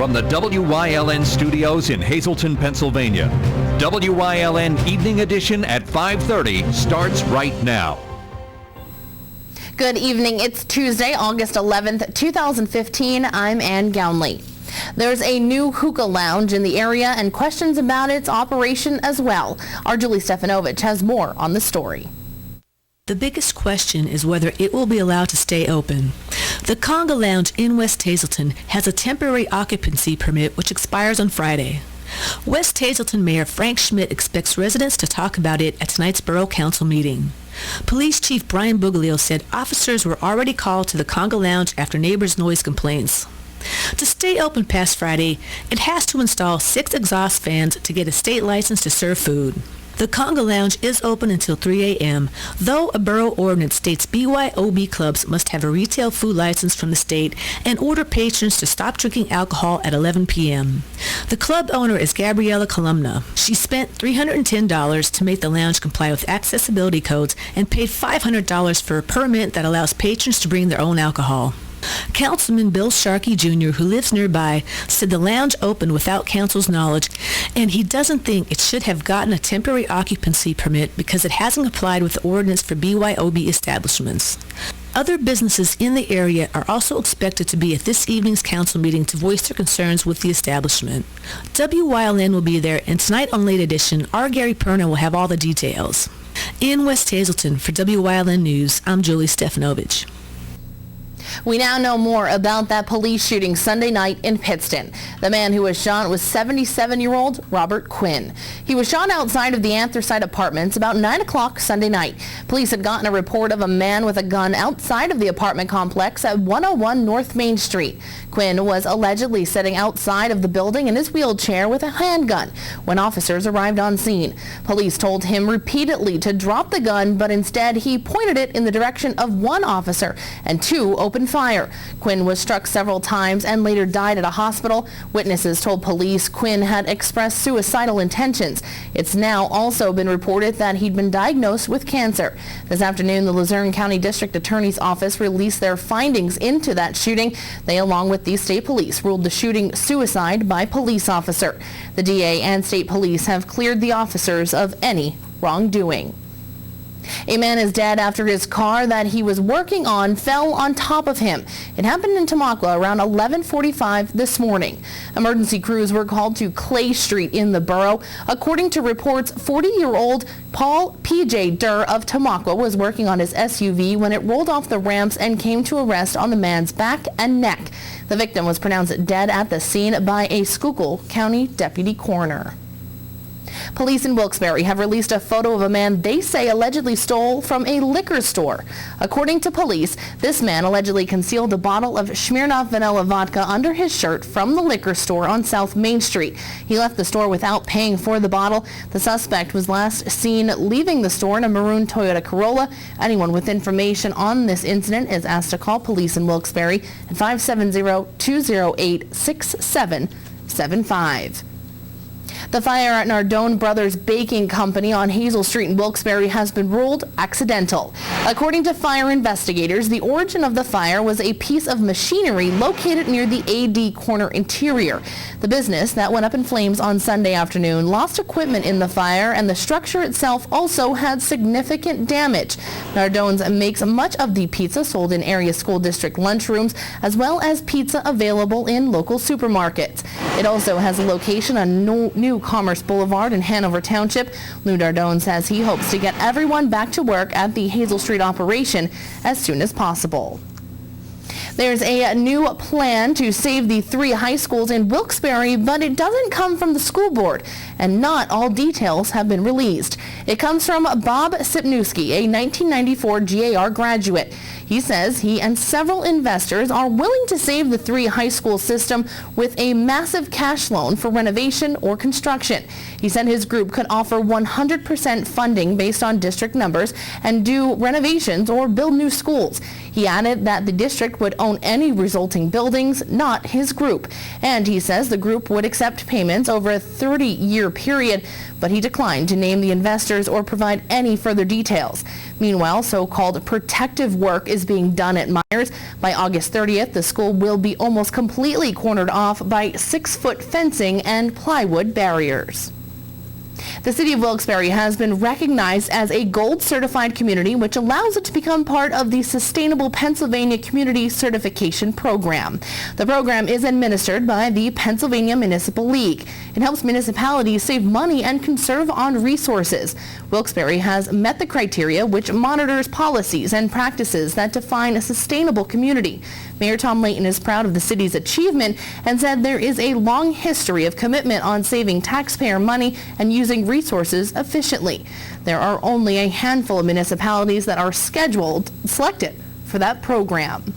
from the WYLN studios in Hazleton, Pennsylvania. WYLN Evening Edition at 5:30 starts right now. Good evening. It's Tuesday, August 11th, 2015. I'm Ann Gownley. There's a new hookah lounge in the area and questions about its operation as well. Our Julie Stefanovich has more on the story. The biggest question is whether it will be allowed to stay open. The Conga Lounge in West Hazleton has a temporary occupancy permit which expires on Friday. West Hazleton Mayor Frank Schmidt expects residents to talk about it at tonight's Borough Council meeting. Police Chief Brian Buglio said officers were already called to the Conga Lounge after neighbors' noise complaints. To stay open past Friday, it has to install 6 exhaust fans to get a state license to serve food. The Conga Lounge is open until 3 a.m., though a borough ordinance states BYOB clubs must have a retail food license from the state and order patrons to stop drinking alcohol at 11 p.m. The club owner is Gabriella Columna. She spent $310 to make the lounge comply with accessibility codes and paid $500 for a permit that allows patrons to bring their own alcohol. Councilman Bill Sharkey Jr., who lives nearby, said the lounge opened without council's knowledge, and he doesn't think it should have gotten a temporary occupancy permit because it hasn't applied with the ordinance for BYOB establishments. Other businesses in the area are also expected to be at this evening's council meeting to voice their concerns with the establishment. WYLN will be there, and tonight on Late Edition, our Gary Perna will have all the details. In West Hazleton, for WYLN News, I'm Julie Stefanovich. We now know more about that police shooting Sunday night in Pittston. The man who was shot was 77-year-old Robert Quinn. He was shot outside of the Anthracite Apartments about 9 o'clock Sunday night. Police had gotten a report of a man with a gun outside of the apartment complex at 101 North Main Street. Quinn was allegedly sitting outside of the building in his wheelchair with a handgun when officers arrived on scene. Police told him repeatedly to drop the gun, but instead he pointed it in the direction of one officer and 2 opened fire. Quinn was struck several times and later died at a hospital. Witnesses told police Quinn had expressed suicidal intentions. It's now also been reported that he'd been diagnosed with cancer. This afternoon, the Luzerne County District Attorney's Office released their findings into that shooting. They, along with the state police, ruled the shooting suicide by police officer. The DA and state police have cleared the officers of any wrongdoing. A man is dead after his car that he was working on fell on top of him. It happened in Tamaqua around 11:45 this morning. Emergency crews were called to Clay Street in the borough. According to reports, 40-year-old Paul P.J. Durr of Tamaqua was working on his SUV when it rolled off the ramps and came to a rest on the man's back and neck. The victim was pronounced dead at the scene by a Schuylkill County deputy coroner. Police in Wilkes-Barre have released a photo of a man they say allegedly stole from a liquor store. According to police, this man allegedly concealed a bottle of Smirnoff vanilla vodka under his shirt from the liquor store on South Main Street. He left the store without paying for the bottle. The suspect was last seen leaving the store in a maroon Toyota Corolla. Anyone with information on this incident is asked to call police in Wilkes-Barre at 570-208-6775. The fire at Nardone Brothers Baking Company on Hazel Street in Wilkes-Barre has been ruled accidental. According to fire investigators, the origin of the fire was a piece of machinery located near the AD corner interior. The business that went up in flames on Sunday afternoon lost equipment in the fire, and the structure itself also had significant damage. Nardone's makes much of the pizza sold in area school district lunchrooms, as well as pizza available in local supermarkets. It also has a location on New Commerce Boulevard in Hanover Township. Lou Nardone says he hopes to get everyone back to work at the Hazel Street operation as soon as possible. There's a new plan to save the 3 high schools in Wilkes-Barre, but it doesn't come from the school board, and not all details have been released. It comes from Bob Sipnewski, a 1994 GAR graduate. He says he and several investors are willing to save the 3 high school system with a massive cash loan for renovation or construction. He said his group could offer 100% funding based on district numbers and do renovations or build new schools. He added that the district would own any resulting buildings, not his group. And he says the group would accept payments over a 30-year period, but he declined to name the investors or provide any further details. Meanwhile, so-called protective work is being done at Myers. By August 30th, the school will be almost completely cornered off by 6-foot fencing and plywood barriers. The city of Wilkes-Barre has been recognized as a gold certified community, which allows it to become part of the Sustainable Pennsylvania Community Certification Program. The program is administered by the Pennsylvania Municipal League. It helps municipalities save money and conserve on resources. Wilkes-Barre has met the criteria, which monitors policies and practices that define a sustainable community. Mayor Tom Layton is proud of the city's achievement and said there is a long history of commitment on saving taxpayer money and using resources efficiently. There are only a handful of municipalities that are selected for that program.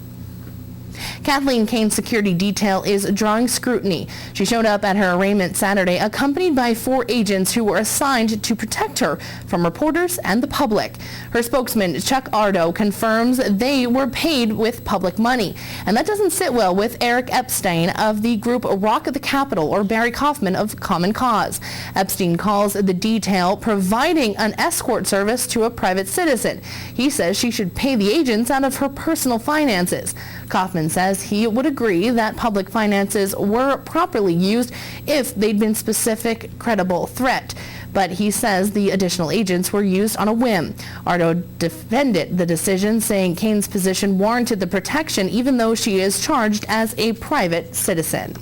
Kathleen Kane's security detail is drawing scrutiny. She showed up at her arraignment Saturday accompanied by 4 agents who were assigned to protect her from reporters and the public. Her spokesman, Chuck Ardo, confirms they were paid with public money. And that doesn't sit well with Eric Epstein of the group Rock at the Capitol or Barry Kaufman of Common Cause. Epstein calls the detail providing an escort service to a private citizen. He says she should pay the agents out of her personal finances. Kaufman says he would agree that public finances were properly used if they'd been specific, credible threat. But he says the additional agents were used on a whim. Ardo defended the decision, saying Kane's position warranted the protection even though she is charged as a private citizen.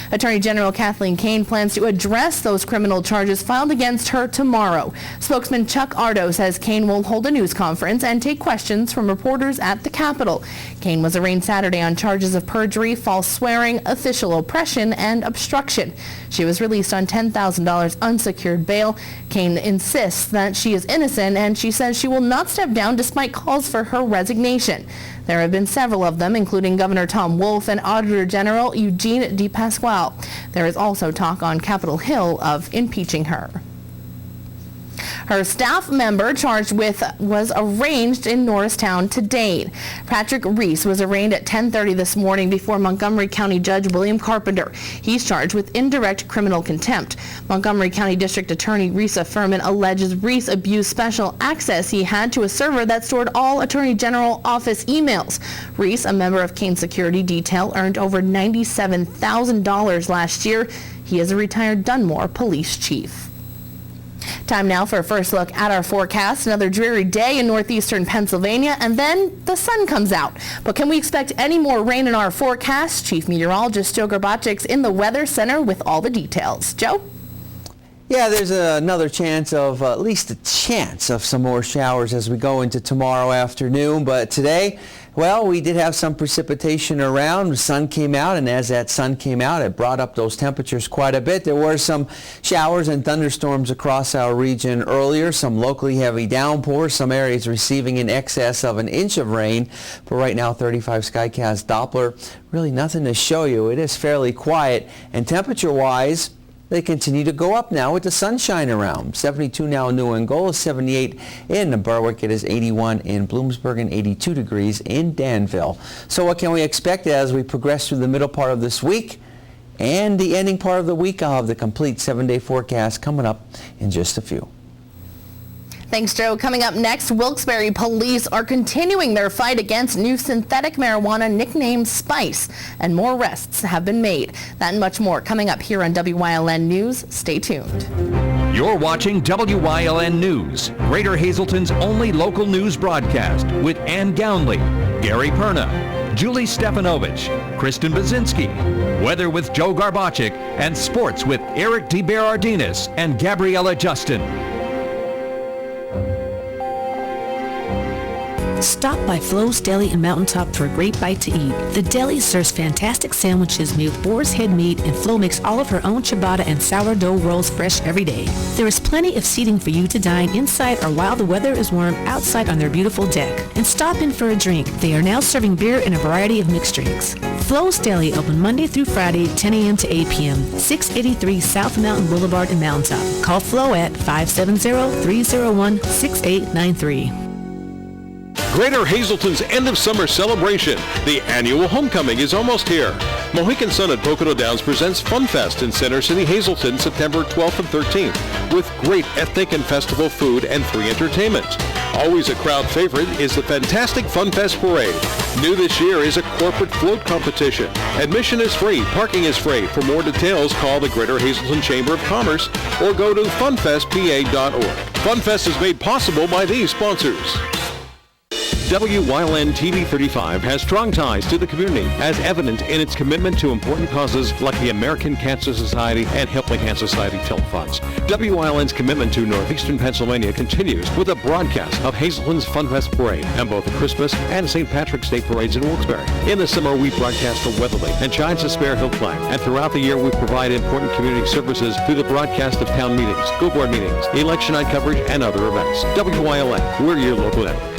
Attorney General Kathleen Kane plans to address those criminal charges filed against her tomorrow. Spokesman Chuck Ardo says Kane will hold a news conference and take questions from reporters at the Capitol. Kane was arraigned Saturday on charges of perjury, false swearing, official oppression, and obstruction. She was released on $10,000 unsecured bail. Kane insists that she is innocent, and she says she will not step down despite calls for her resignation. There have been several of them, including Governor Tom Wolf and Auditor General Eugene DePasquale. There is also talk on Capitol Hill of impeaching her. Her staff member charged with was arraigned in Norristown today. Patrick Reese was arraigned at 10:30 this morning before Montgomery County Judge William Carpenter. He's charged with indirect criminal contempt. Montgomery County District Attorney Risa Furman alleges Reese abused special access he had to a server that stored all Attorney General office emails. Reese, a member of Kane's security detail, earned over $97,000 last year. He is a retired Dunmore police chief. Time now for a first look at our forecast. Another dreary day in northeastern Pennsylvania, and then the sun comes out. But can we expect any more rain in our forecast? Chief Meteorologist Joe Garbacik's in the Weather Center with all the details. Joe? Yeah, there's another chance of, at least a chance of some more showers as we go into tomorrow afternoon. But today, well, we did have some precipitation around. The sun came out, and as that sun came out, it brought up those temperatures quite a bit. There were some showers and thunderstorms across our region earlier, some locally heavy downpours, some areas receiving in excess of an inch of rain. But right now, 35 Skycast Doppler, really nothing to show you. It is fairly quiet, and temperature-wise, they continue to go up now with the sunshine around. 72 now in New Angola, 78 in Berwick. It is 81 in Bloomsburg and 82 degrees in Danville. So what can we expect as we progress through the middle part of this week and the ending part of the week? I'll have the complete 7-day forecast coming up in just a few. Thanks, Joe. Coming up next, Wilkes-Barre police are continuing their fight against new synthetic marijuana nicknamed Spice, and more arrests have been made. That and much more coming up here on WYLN News. Stay tuned. You're watching WYLN News, Greater Hazelton's only local news broadcast with Ann Gownley, Gary Perna, Julie Stefanovich, Kristen Bazinski, weather with Joe Garbacik, and sports with Eric DeBerardinis and Gabriella Justin. Stop by Flo's Deli in Mountaintop for a great bite to eat. The deli serves fantastic sandwiches made with boar's head meat, and Flo makes all of her own ciabatta and sourdough rolls fresh every day. There is plenty of seating for you to dine inside or while the weather is warm outside on their beautiful deck. And stop in for a drink. They are now serving beer and a variety of mixed drinks. Flo's Deli open Monday through Friday, 10 a.m. to 8 p.m., 683 South Mountain Boulevard in Mountaintop. Call Flo at 570-301-6893. Greater Hazelton's end of summer celebration. The annual homecoming is almost here. Mohican Sun at Pocono Downs presents Fun Fest in Center City, Hazelton, September 12th and 13th, with great ethnic and festival food and free entertainment. Always a crowd favorite is the fantastic Fun Fest Parade. New this year is a corporate float competition. Admission is free, parking is free. For more details, call the Greater Hazelton Chamber of Commerce or go to funfestpa.org. Fun Fest is made possible by these sponsors. WYLN TV 35 has strong ties to the community, as evident in its commitment to important causes like the American Cancer Society and Helping Hand Society telefunds. WYLN's commitment to northeastern Pennsylvania continues with a broadcast of Hazelton's Fun Fest Parade and both the Christmas and St. Patrick's Day parades in Wilkes-Barre. In the summer, we broadcast the Weatherly and Giants of Spare Hill Climb, and throughout the year, we provide important community services through the broadcast of town meetings, school board meetings, election night coverage, and other events. WYLN, we're your local network.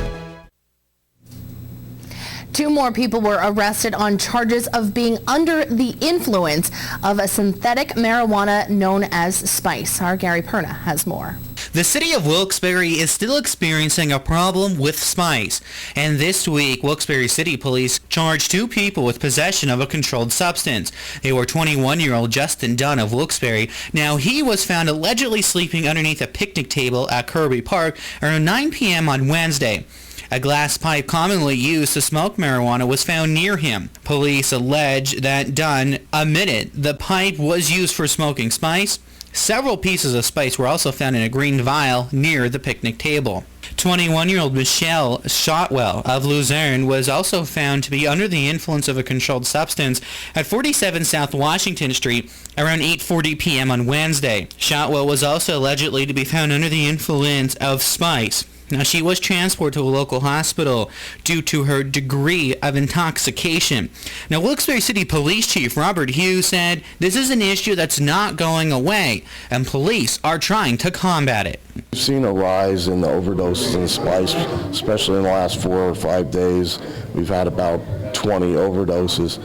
2 more people were arrested on charges of being under the influence of a synthetic marijuana known as spice. Our Gary Perna has more. The city of Wilkes-Barre is still experiencing a problem with spice, and this week Wilkes-Barre City Police charged 2 people with possession of a controlled substance. They were 21-year-old Justin Dunn of Wilkes-Barre. Now, he was found allegedly sleeping underneath a picnic table at Kirby Park around 9 p.m. on Wednesday. A glass pipe commonly used to smoke marijuana was found near him. Police allege that Dunn admitted the pipe was used for smoking spice. Several pieces of spice were also found in a green vial near the picnic table. 21-year-old Michelle Shotwell of Luzerne was also found to be under the influence of a controlled substance at 47 South Washington Street around 8:40 p.m. on Wednesday. Shotwell was also allegedly to be found under the influence of spice. Now, she was transported to a local hospital due to her degree of intoxication. Now, Wilkes-Barre City Police Chief Robert Hughes said this is an issue that's not going away, and police are trying to combat it. We've seen a rise in the overdoses in spice, especially in the last 4 or 5 days. We've had about 20 overdoses.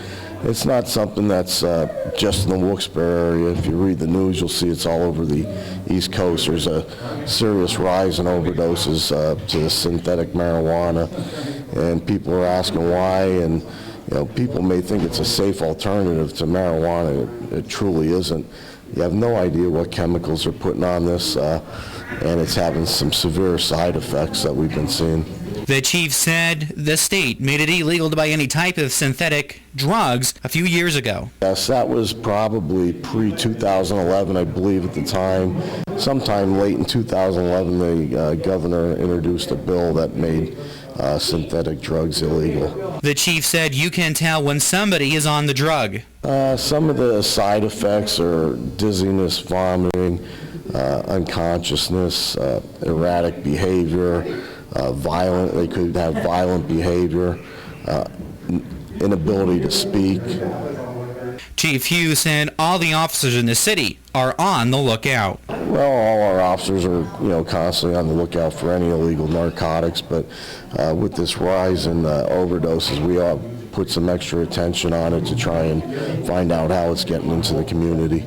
It's not something that's just in the Wilkes-Barre area. If you read the news, you'll see it's all over the East Coast. There's a serious rise in overdoses to synthetic marijuana, and people are asking why. And people may think it's a safe alternative to marijuana. It truly isn't. You have no idea what chemicals are putting on this, and it's having some severe side effects that we've been seeing. The chief said the state made it illegal to buy any type of synthetic drugs a few years ago. Yes, that was probably pre-2011, I believe, at the time. Sometime late in 2011, the governor introduced a bill that made synthetic drugs illegal. The chief said you can tell when somebody is on the drug. Some of the side effects are dizziness, vomiting, unconsciousness, erratic behavior, they could have violent behavior, inability to speak. Chief Hughes said all the officers in the city are on the lookout. Well, all our officers are, constantly on the lookout for any illegal narcotics, but with this rise in overdoses, we all put some extra attention on it to try and find out how it's getting into the community.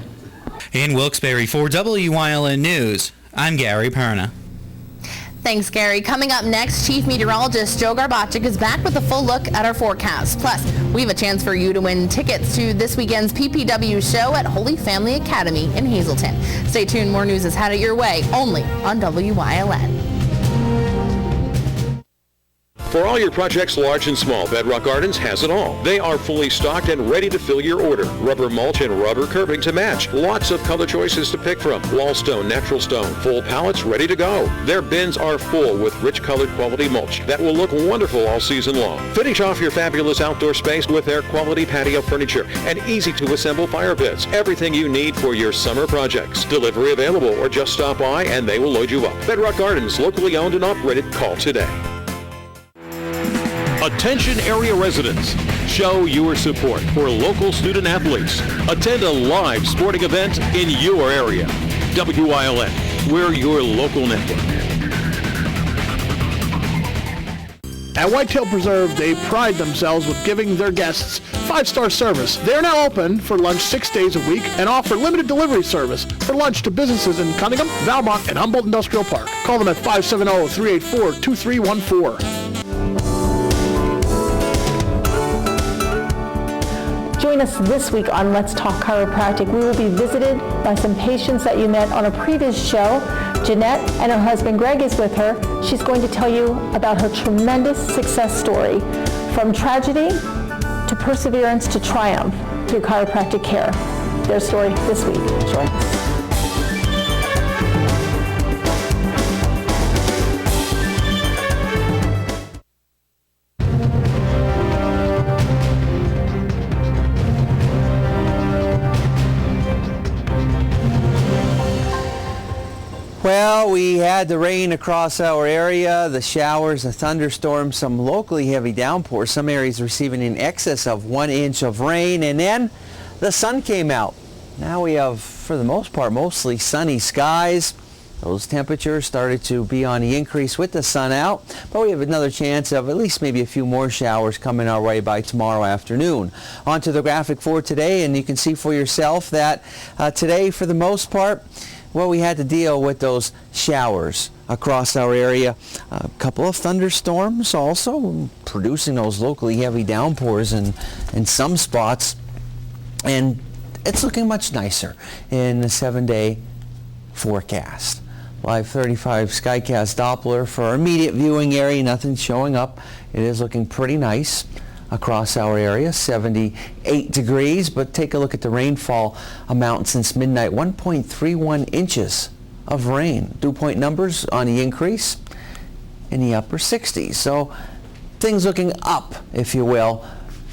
In Wilkes-Barre for WYLN News, I'm Gary Perna. Thanks, Gary. Coming up next, Chief Meteorologist Joe Garbacik is back with a full look at our forecast. Plus, we have a chance for you to win tickets to this weekend's PPW show at Holy Family Academy in Hazelton. Stay tuned. More news is headed your way only on WYLN. For all your projects, large and small, Bedrock Gardens has it all. They are fully stocked and ready to fill your order. Rubber mulch and rubber curbing to match. Lots of color choices to pick from. Wall stone, natural stone, full pallets ready to go. Their bins are full with rich colored quality mulch that will look wonderful all season long. Finish off your fabulous outdoor space with their quality patio furniture and easy to assemble fire pits. Everything you need for your summer projects. Delivery available, or just stop by and they will load you up. Bedrock Gardens, locally owned and operated. Call today. Attention area residents, show your support for local student athletes. Attend a live sporting event in your area. WYLN, we're your local network. At Whitetail Preserve, they pride themselves with giving their guests 5-star service. They are now open for lunch 6 days a week and offer limited delivery service for lunch to businesses in Cunningham, Valmont, and Humboldt Industrial Park. Call them at 570-384-2314. Join us this week on Let's Talk Chiropractic. We will be visited by some patients that you met on a previous show. Jeanette and her husband Greg is with her. She's going to tell you about her tremendous success story, from tragedy to perseverance to triumph through chiropractic care. Their story this week. Join us. Well, we had the rain across our area, the showers, the thunderstorms, some locally heavy downpours, some areas receiving in excess of 1 inch of rain, and then the sun came out. Now we have, for the most part, mostly sunny skies. Those temperatures started to be on the increase with the sun out, but we have another chance of at least maybe a few more showers coming our way by tomorrow afternoon. On to the graphic for today, and you can see for yourself that today, for the most part, well, we had to deal with those showers across our area. A couple of thunderstorms also producing those locally heavy downpours in some spots. And it's looking much nicer in the 7-day forecast. Live 35 Skycast Doppler for our immediate viewing area. Nothing showing up. It is looking pretty nice across our area, 78 degrees, but take a look at the rainfall amount since midnight, 1.31 inches of rain. Dew point numbers on the increase in the upper 60s. So things looking up, if you will,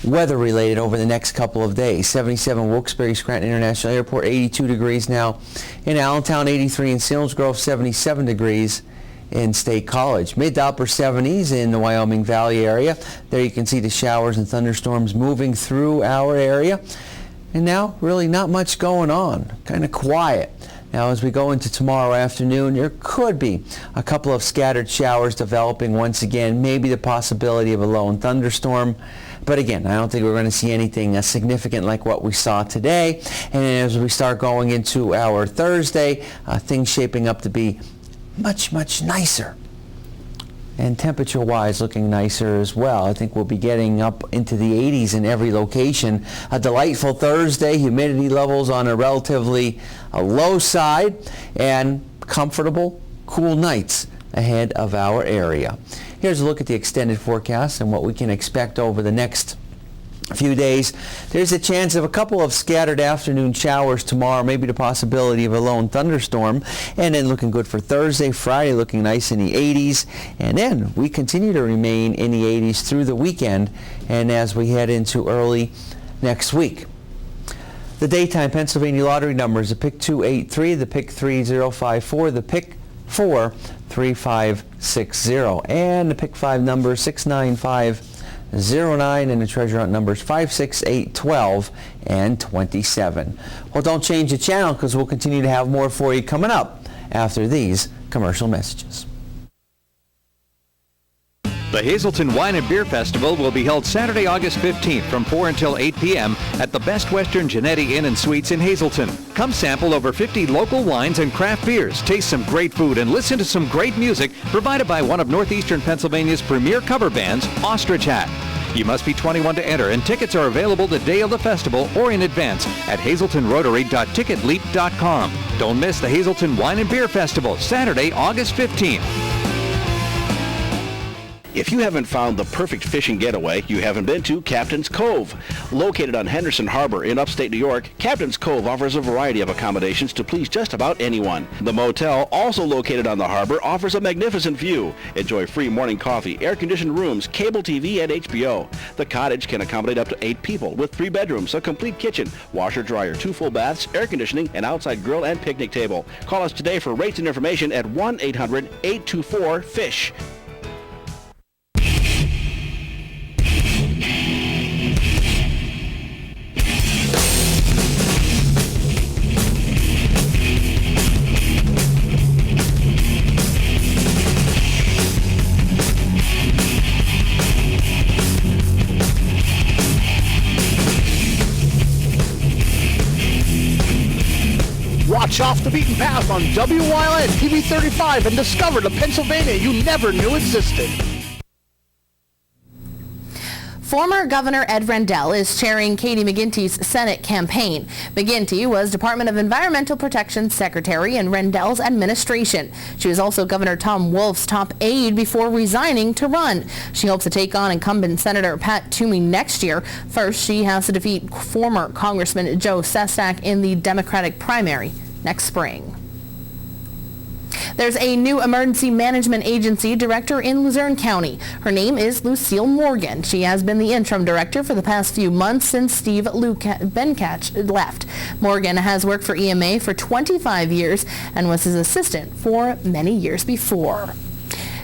weather-related over the next couple of days. 77 Wilkes-Barre Scranton International Airport, 82 degrees now. In Allentown, 83 in Selinsgrove, 77 degrees in State College. Mid to upper 70s in the Wyoming Valley area. There you can see the showers and thunderstorms moving through our area. And now really not much going on. Kind of quiet. Now as we go into tomorrow afternoon, there could be a couple of scattered showers developing once again. Maybe the possibility of a lone thunderstorm. But again, I don't think we're going to see anything significant like what we saw today. And as we start going into our Thursday, things shaping up to be much nicer, and temperature-wise looking nicer as well. I think we'll be getting up into the 80s in every location. A delightful Thursday, humidity levels on a relatively low side, and comfortable, cool nights ahead of our area. Here's a look at the extended forecast and what we can expect over the next few days. There's a chance of a couple of scattered afternoon showers tomorrow, maybe the possibility of a lone thunderstorm, and then looking good for Thursday, Friday looking nice in the 80s, and then we continue to remain in the 80s through the weekend and as we head into early next week. The daytime Pennsylvania lottery numbers, the pick 283, the pick 3054, the pick 43560, and the pick 5 number 69509, and the treasure hunt numbers 5, 6, 8, 12, and 27. Well, don't change the channel because we'll continue to have more for you coming up after these commercial messages. The Hazelton Wine and Beer Festival will be held Saturday, August 15th from 4 until 8 p.m. at the Best Western Genetti Inn and Suites in Hazelton. Come sample over 50 local wines and craft beers, taste some great food, and listen to some great music provided by one of Northeastern Pennsylvania's premier cover bands, Ostrich Hat. You must be 21 to enter, and tickets are available the day of the festival or in advance at hazeltonrotary.ticketleap.com. Don't miss the Hazelton Wine and Beer Festival, Saturday, August 15th. If you haven't found the perfect fishing getaway, you haven't been to Captain's Cove. Located on Henderson Harbor in upstate New York, Captain's Cove offers a variety of accommodations to please just about anyone. The motel, also located on the harbor, offers a magnificent view. Enjoy free morning coffee, air-conditioned rooms, cable TV, and HBO. The cottage can accommodate up to 8 people with 3 bedrooms, a complete kitchen, washer-dryer, 2 full baths, air conditioning, an outside grill, and picnic table. Call us today for rates and information at 1-800-824-FISH. Watch Off the Beaten Path on WYLN TV 35 and discover the Pennsylvania you never knew existed. Former Governor Ed Rendell is chairing Katie McGinty's Senate campaign. McGinty was Department of Environmental Protection Secretary in Rendell's administration. She was also Governor Tom Wolf's top aide before resigning to run. She hopes to take on incumbent Senator Pat Toomey next year. First, she has to defeat former Congressman Joe Sestak in the Democratic primary next spring. There's a new emergency management agency director in Luzerne County. Her name is Lucille Morgan. She has been the interim director for the past few months since Steve Benkach left. Morgan has worked for EMA for 25 years and was his assistant for many years before.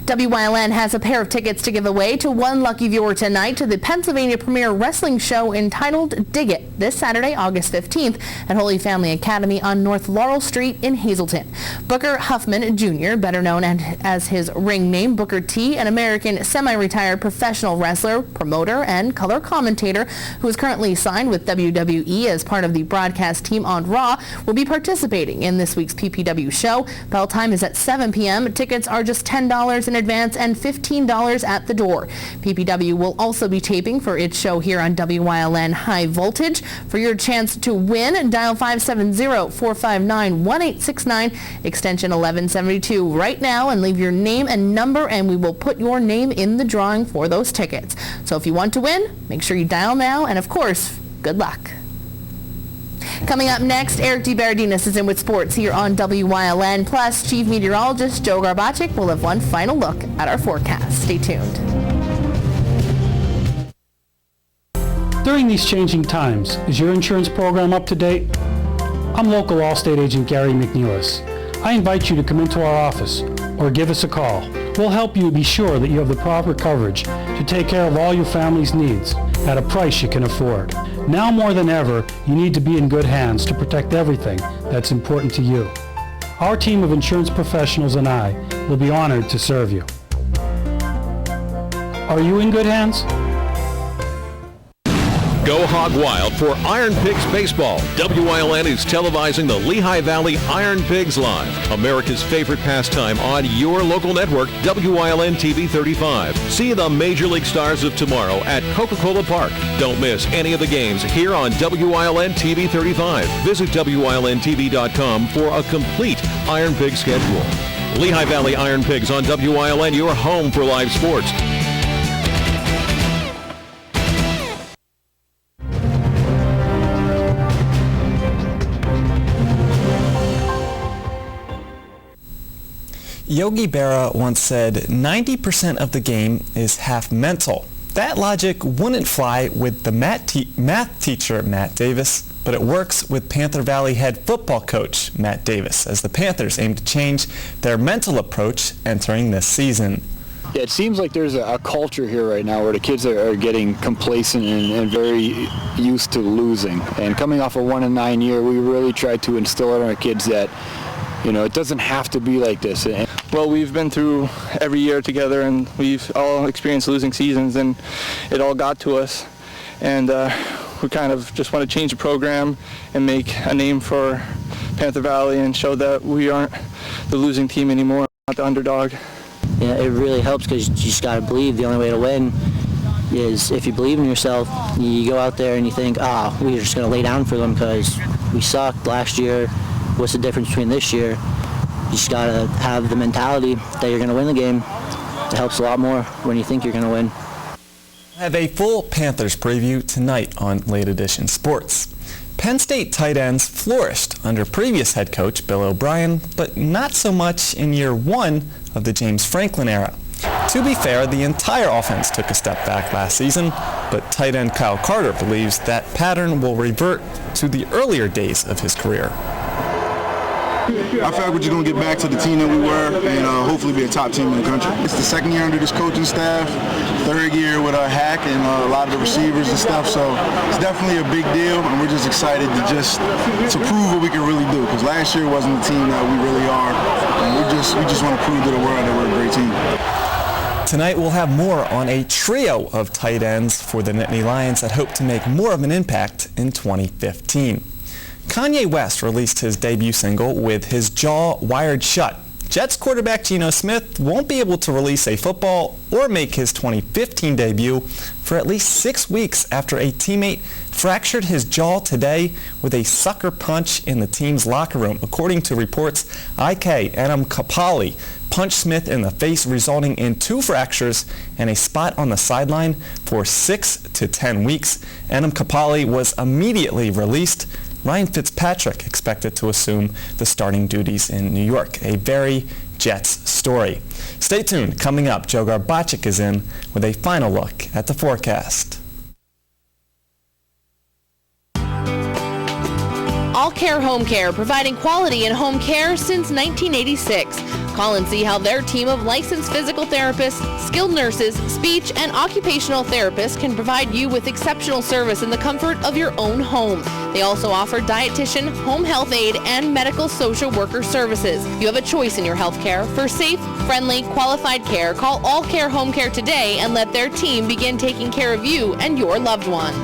WYLN has a pair of tickets to give away to one lucky viewer tonight to the Pennsylvania Premier Wrestling Show entitled Dig It this Saturday, August 15th at Holy Family Academy on North Laurel Street in Hazleton. Booker Huffman Jr., better known as his ring name Booker T, an American semi-retired professional wrestler, promoter, and color commentator who is currently signed with WWE as part of the broadcast team on Raw, will be participating in this week's PPW show. Bell time is at 7 p.m. Tickets are just $10 in advance and $15 at the door. PPW will also be taping for its show here on WYLN High Voltage. For your chance to win, dial 570-459-1869, extension 1172 right now and leave your name and number, and we will put your name in the drawing for those tickets. So if you want to win, make sure you dial now, and of course, good luck. Coming up next, Eric DeBerardinis is in with sports here on WYLN. Plus, Chief Meteorologist Joe Garbacik will have one final look at our forecast. Stay tuned. During these changing times, is your insurance program up to date? I'm local Allstate agent Gary McNeilis. I invite you to come into our office or give us a call. We'll help you be sure that you have the proper coverage to take care of all your family's needs at a price you can afford. Now more than ever, you need to be in good hands to protect everything that's important to you. Our team of insurance professionals and I will be honored to serve you. Are you in good hands? Go hog wild for Iron Pigs Baseball. WYLN is televising the Lehigh Valley Iron Pigs Live, America's favorite pastime on your local network, WYLN TV 35. See the Major League stars of tomorrow at Coca-Cola Park. Don't miss any of the games here on WYLN TV 35. Visit WYLNTV.com for a complete Iron Pig schedule. Lehigh Valley Iron Pigs on WYLN, your home for live sports. Yogi Berra once said 90% of the game is half mental. That logic wouldn't fly with the math teacher Matt Davis, but it works with Panther Valley head football coach Matt Davis as the Panthers aim to change their mental approach entering this season. Yeah, it seems like there's a culture here right now where the kids are getting complacent and very used to losing. And coming off a 1-9 year, we really tried to instill in our kids that, you know, it doesn't have to be like this. Well, we've been through every year together, and we've all experienced losing seasons, and it all got to us. And we kind of just want to change the program and make a name for Panther Valley and show that we aren't the losing team anymore, not the underdog. Yeah, it really helps because you just got to believe. The only way to win is if you believe in yourself. You go out there and you think, we're just going to lay down for them because we sucked last year. What's the difference between this year? You just got to have the mentality that you're going to win the game. It helps a lot more when you think you're going to win. I have a full Panthers preview tonight on Late Edition Sports. Penn State tight ends flourished under previous head coach Bill O'Brien, but not so much in year one of the James Franklin era. To be fair, the entire offense took a step back last season, but tight end Kyle Carter believes that pattern will revert to the earlier days of his career. I feel like we're just going to get back to the team that we were and hopefully be a top team in the country. It's the second year under this coaching staff, third year with Hack and a lot of the receivers and stuff, so it's definitely a big deal, and we're just excited to prove what we can really do, because last year wasn't the team that we really are, and we just want to prove to the world that we're a great team. Tonight we'll have more on a trio of tight ends for the Nittany Lions that hope to make more of an impact in 2015. Kanye West released his debut single with his jaw wired shut. Jets quarterback Geno Smith won't be able to release a football or make his 2015 debut for at least 6 weeks after a teammate fractured his jaw today with a sucker punch in the team's locker room. According to reports, IK Adam Kapali punched Smith in the face, resulting in 2 fractures and a spot on the sideline for 6 to 10 weeks. Adam Kapali was immediately released. Ryan Fitzpatrick expected to assume the starting duties in New York. A very Jets story. Stay tuned. Coming up, Joe Garbacic is in with a final look at the forecast. All Care Home Care, providing quality in home care since 1986. Call and see how their team of licensed physical therapists, skilled nurses, speech, and occupational therapists can provide you with exceptional service in the comfort of your own home. They also offer dietitian, home health aide, and medical social worker services. You have a choice in your health care. For safe, friendly, qualified care, call All Care Home Care today and let their team begin taking care of you and your loved ones.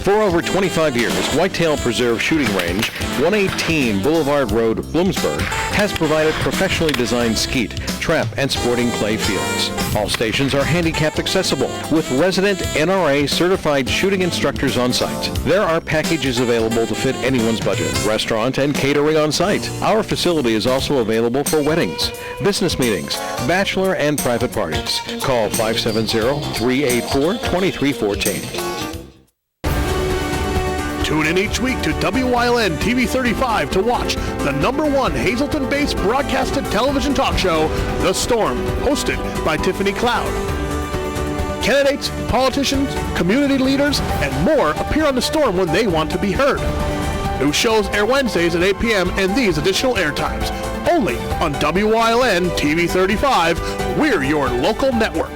For over 25 years, Whitetail Preserve Shooting Range, 118 Boulevard Road, Bloomsburg, has provided professionally designed skeet, trap, and sporting clay fields. All stations are handicapped accessible with resident NRA certified shooting instructors on site. There are packages available to fit anyone's budget, restaurant and catering on site. Our facility is also available for weddings, business meetings, bachelor and private parties. Call 570-384-2314. Tune in each week to WYLN TV 35 to watch the #1 Hazleton-based broadcasted television talk show, The Storm, hosted by Tiffany Cloud. Candidates, politicians, community leaders, and more appear on The Storm when they want to be heard. New shows air Wednesdays at 8 p.m. and these additional air times. Only on WYLN TV 35. We're your local network.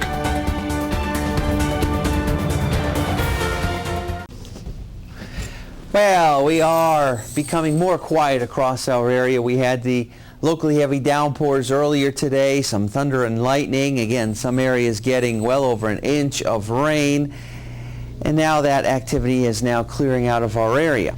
Well, we are becoming more quiet across our area. We had the locally heavy downpours earlier today, some thunder and lightning. Again, some areas getting well over an inch of rain. And now that activity is now clearing out of our area.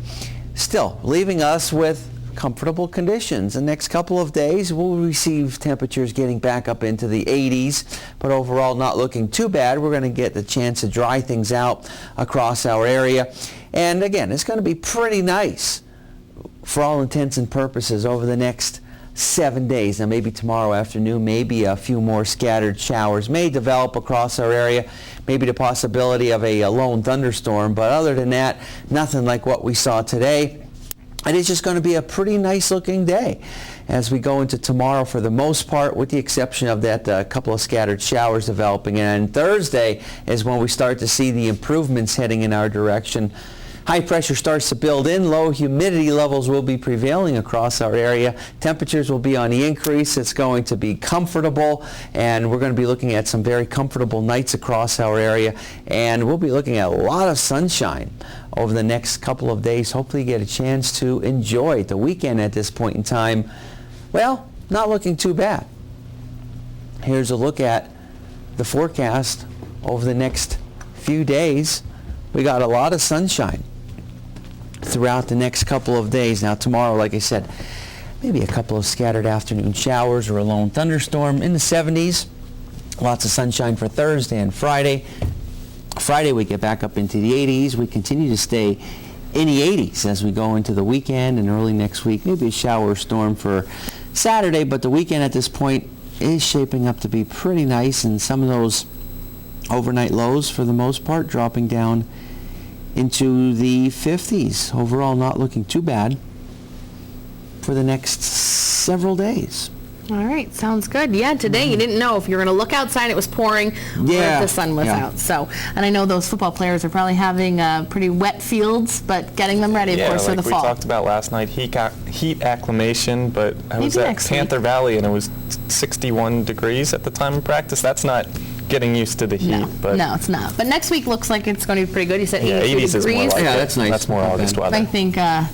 Still, leaving us with comfortable conditions. The next couple of days, we'll receive temperatures getting back up into the 80s, but overall not looking too bad. We're going to get the chance to dry things out across our area. And again, it's going to be pretty nice for all intents and purposes over the next 7 days. Now maybe tomorrow afternoon, maybe a few more scattered showers may develop across our area, maybe the possibility of a lone thunderstorm, but other than that, nothing like what we saw today. And it's just going to be a pretty nice looking day as we go into tomorrow for the most part, with the exception of that couple of scattered showers developing. And Thursday is when we start to see the improvements heading in our direction. High pressure starts to build in. Low humidity levels will be prevailing across our area. Temperatures will be on the increase. It's going to be comfortable, and we're going to be looking at some very comfortable nights across our area. And we'll be looking at a lot of sunshine over the next couple of days. Hopefully you get a chance to enjoy the weekend at this point in time. Well, not looking too bad. Here's a look at the forecast over the next few days. We got a lot of sunshine throughout the next couple of days. Now tomorrow, like I said, maybe a couple of scattered afternoon showers or a lone thunderstorm in the 70s. Lots of sunshine for Thursday and Friday. Friday we get back up into the 80s. We continue to stay in the 80s as we go into the weekend and early next week. Maybe a shower or storm for Saturday, but the weekend at this point is shaping up to be pretty nice, and some of those overnight lows for the most part dropping down into the 50s. Overall not looking too bad for the next several days. All right, sounds good. Yeah, today you didn't know if you were going to look outside, it was pouring, or if the sun was out. So, and I know those football players are probably having pretty wet fields, but getting them ready, of course, for the fall. We talked about last night, heat acclimation, but I was at Panther Valley and it was 61 degrees at the time of practice. That's not getting used to the heat. No, it's not. But next week looks like it's going to be pretty good. You said 82 80s degrees. Is more like that's nice. That's more August weather. I think the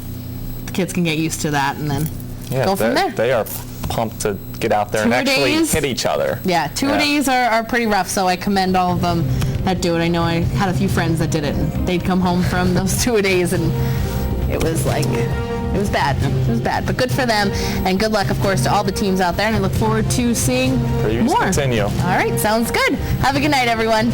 kids can get used to that and then go from there. They are pumped to get out there and actually hit each other. Yeah, two-a-days are pretty rough, so I commend all of them that do it. I know I had a few friends that did it, and they'd come home from those 2-a-days, and it was like It was bad. It was bad, but good for them, and good luck, of course, to all the teams out there, and I look forward to seeing Previews more. continue. All right, sounds good. Have a good night, everyone.